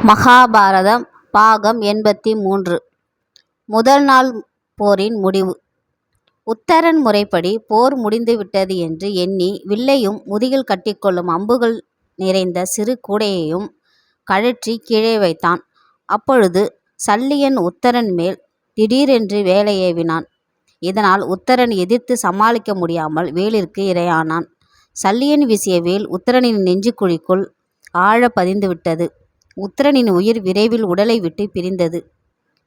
மகாபாரதம் பாகம் 83. முதல் நாள் போரின் முடிவு. உத்தரன் முறைப்படி போர் முடிந்துவிட்டது என்று எண்ணி வில்லையும் முதுகில் கட்டிக்கொள்ளும் அம்புகள் நிறைந்த சிறு கூடையையும் கழற்றி கீழே வைத்தான். அப்பொழுது சல்லியன் உத்தரன் மேல் திடீரென்று வேலை ஏவினான். இதனால் உத்தரன் எதிர்த்து சமாளிக்க முடியாமல் வேலிற்கு இரையானான். சல்லியன் வீசிய வேல் உத்தரனின் நெஞ்சுக்குழிக்குள் ஆழ பதிந்துவிட்டது. உத்தரனின் உயிர் விரைவில் உடலை விட்டு பிரிந்தது.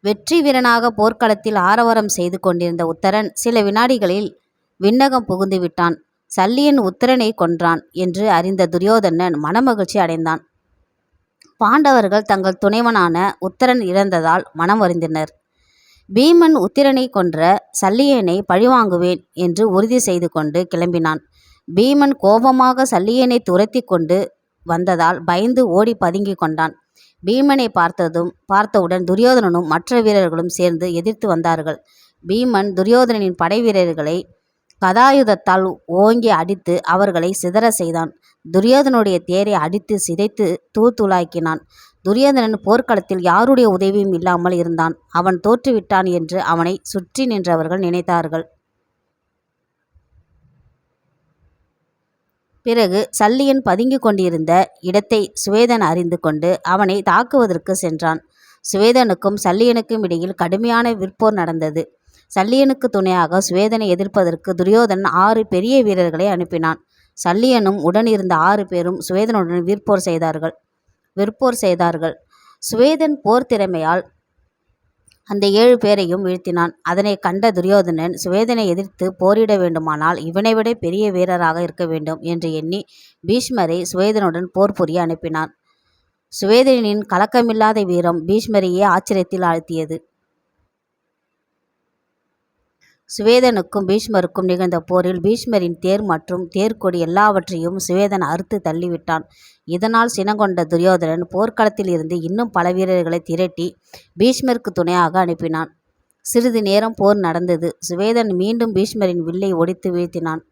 வெற்றி வீரனாக போர்க்களத்தில் ஆரவாரம் செய்து கொண்டிருந்த உத்தரன் சில வினாடிகளில் விண்ணகம் புகுந்து விட்டான். சல்லியன் உத்தரனை கொன்றான் என்று அறிந்த துரியோதனன் மனமகிழ்ச்சி அடைந்தான். பாண்டவர்கள் தங்கள் துணைவனான உத்தரன் இறந்ததால் மனம் வருந்தினர். பீமன் உத்திரனை கொன்ற சல்லியனை பழிவாங்குவேன் என்று உறுதி செய்து கொண்டு கிளம்பினான். பீமன் கோபமாக சல்லியனை துரத்தி கொண்டு வந்ததால் பயந்து ஓடி பதுங்கி கொண்டான். பீமனை பார்த்தவுடன் துரியோதனனும் மற்ற வீரர்களும் சேர்ந்து எதிர்த்து வந்தார்கள். பீமன் துரியோதனனின் படை வீரர்களை கதாயுதத்தால் ஓங்கி அடித்து அவர்களை சிதற செய்தான். துரியோதனுடைய தேரை அடித்து சிதைத்து தூளாக்கினான். துரியோதனன் போர்க்களத்தில் யாருடைய உதவியும் இல்லாமல் இருந்தான். அவன் தோற்றுவிட்டான் என்று அவனை சுற்றி நின்றவர்கள் நினைத்தார்கள். பிறகு சல்லியன் பதுங்கி கொண்டிருந்த இடத்தை சுவேதன் அறிந்து கொண்டு அவனை தாக்குவதற்கு சென்றான். சுவேதனுக்கும் சல்லியனுக்கும் இடையில் கடுமையான விற்போர் நடந்தது. சல்லியனுக்கு துணையாக சுவேதனை எதிர்ப்பதற்கு துரியோதனன் 6 பெரிய வீரர்களை அனுப்பினான். சல்லியனும் உடன் இருந்த 6 பேரும் சுவேதனுடன் விற்போர் செய்தார்கள். சுவேதன் போர் திறமையால் அந்த 7 பேரையும் வீழ்த்தினான். அதனை கண்ட துரியோதனன் சுவேதனை எதிர்த்து போரிட வேண்டுமானால் இவனை விட பெரிய வீரராக இருக்க வேண்டும் என்று எண்ணி பீஷ்மரை சுவேதனுடன் போர் புரிய அனுப்பினான். சுவேதனின் கலக்கமில்லாத வீரம் பீஷ்மரையே ஆச்சரியத்தில் ஆழ்த்தியது. சுவேதனுக்கும் பீஷ்மருக்கும் நிகழ்ந்த போரில் பீஷ்மரின் தேர் மற்றும் தேர்கொடி எல்லாவற்றையும் சுவேதன் அறுத்து தள்ளிவிட்டான். இதனால் சினங்கொண்ட துரியோதனன் போர்க்களத்தில் இருந்து இன்னும் பல வீரர்களை திரட்டி பீஷ்மருக்கு துணையாக அனுப்பினான். சிறிது நேரம் போர் நடந்தது. சுவேதன் மீண்டும் பீஷ்மரின் வில்லை ஒடித்து வீழ்த்தினான்.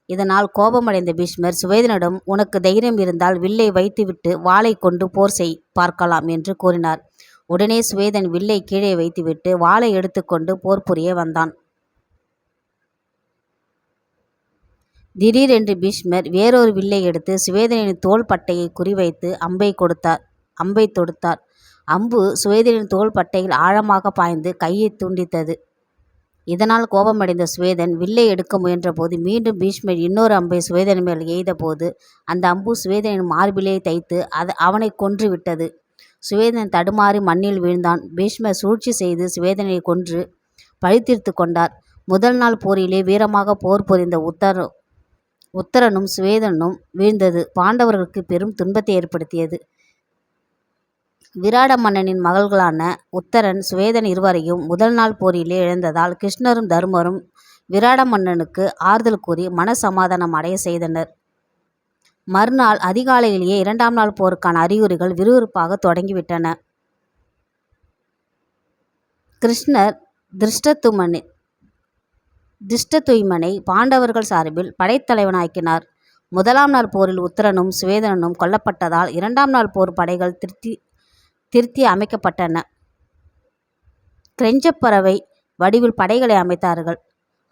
இதனால் கோபமடைந்த பீஷ்மர் சுவேதனிடம், உனக்கு தைரியம் இருந்தால் வில்லை வைத்துவிட்டு வாளை கொண்டு போர் பார்க்கலாம் என்று கூறினார். உடனே சுவேதன் வில்லை கீழே வைத்துவிட்டு வாளை எடுத்துக்கொண்டு போர் புரிய வந்தான். திடீரென்று பீஷ்மர் வேறொரு வில்லை எடுத்து சுவேதனின் தோள் பட்டையை குறிவைத்து அம்பை தொடுத்தார். அம்பு சுவேதனின் தோள் பட்டையில் ஆழமாக பாய்ந்து கையை துண்டித்தது. இதனால் கோபமடைந்த சுவேதன் வில்லை எடுக்க முயன்றபோது மீண்டும் பீஷ்மர் இன்னொரு அம்பை சுவேதன் மேல் எய்தபோது அந்த அம்பு சுவேதனின் மார்பிலே தைத்து அவனை கொன்று விட்டது. சுவேதன் தடுமாறி மண்ணில் வீழ்ந்தான். பீஷ்மர் சூழ்ச்சி செய்து சுவேதனை கொன்று பழி தீர்த்து கொண்டார். முதல் நாள் போரிலே வீரமாக போர் புரிந்த உத்தரனும் சுவேதனும் வீழ்ந்தது பாண்டவர்களுக்கு பெரும் துன்பத்தை ஏற்படுத்தியது. விராட மன்னனின் மகள்களான உத்தரன், சுவேதன் இருவரையும் முதல் நாள் போரிலே இழந்ததால் கிருஷ்ணரும் தருமரும் விராட மன்னனுக்கு ஆறுதல் கூறி மன சமாதானம் அடைய செய்தனர். மறுநாள் அதிகாலையிலேயே 2ஆம் நாள் போருக்கான அறிகுறிகள் விறுவிறுப்பாக தொடங்கிவிட்டன. கிருஷ்ணர் திருஷ்டதுய்மனை பாண்டவர்கள் சார்பில் படைத்தலைவனாக்கினார். முதலாம் நாள் போரில் உத்தரனும் சுவேதனும் கொல்லப்பட்டதால் 2ஆம் நாள் போர் படைகள் திருத்தி அமைக்கப்பட்டன. கிரெஞ்சப்பறவை வடிவில் படைகளை அமைத்தார்கள்.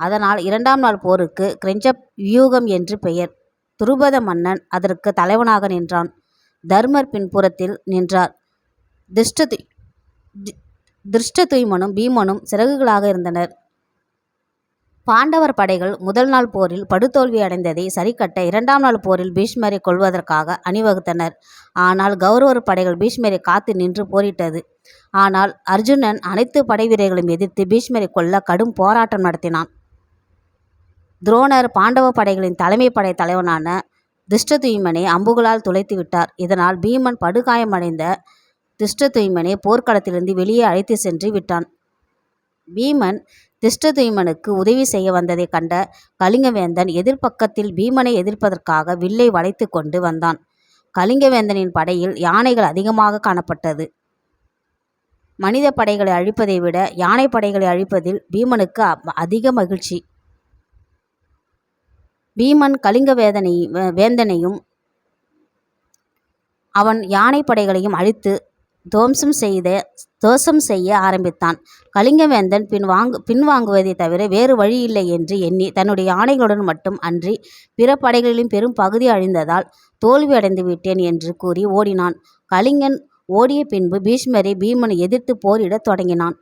அதனால் 2ஆம் நாள் போருக்கு கிரெஞ்சப் வியூகம் என்று பெயர். துருபத மன்னன் அதற்கு தலைவனாக நின்றான். தர்மர் பின்புறத்தில் நின்றார். திருஷ்டதுய்மனும் பீமனும் சிறகுகளாக இருந்தனர். பாண்டவர் படைகள் முதல் நாள் போரில் படுதோல்வி அடைந்ததை சரிக்கட்ட 2ஆம் நாள் போரில் பீஷ்மரை கொல்வதற்காக அணிவகுத்தனர். ஆனால் கௌரவர் படைகள் பீஷ்மரை காத்து நின்று போரிட்டது. ஆனால் அர்ஜுனன் அனைத்து படை வீரர்களையும் எதிர்த்து பீஷ்மரை கொல்ல கடும் போராட்டம் நடத்தினான். துரோணர் பாண்டவ படைகளின் தலைமை படை தலைவனான திருஷ்டதுய்மனை அம்புகளால் துளைத்து விட்டார். இதனால் பீமன் படுகாயமடைந்த திருஷ்டதுய்மனை போர்க்களத்திலிருந்து வெளியே அழைத்து சென்று விட்டான். பீமன் திருஷ்டதுய்மனுக்கு உதவி செய்ய வந்ததை கண்ட கலிங்கவேந்தன் எதிர்பக்கத்தில் பீமனை எதிர்ப்பதற்காக வில்லை வளைத்து கொண்டு வந்தான். கலிங்கவேந்தனின் படையில் யானைகள் அதிகமாக காணப்பட்டது. மனித படைகளை அழிப்பதை விட யானை படைகளை அழிப்பதில் பீமனுக்கு அதிக மகிழ்ச்சி. பீமன் கலிங்க வேந்தனையும் அவன் யானைப்படைகளையும் அழித்து தோசம் செய்ய ஆரம்பித்தான். கலிங்கவேந்தன் பின்வாங்குவதை தவிர வேறு வழியில்லை என்று எண்ணி தன்னுடைய யானைகளுடன் மட்டும் அன்றி பிற படைகளிலும் பெரும் பகுதி அழிந்ததால் தோல்வி அடைந்து விட்டேன் என்று கூறி ஓடினான். கலிங்கன் ஓடிய பின்பு பீஷ்மரை பீமன் எதிர்த்து போரிடத் தொடங்கினான்.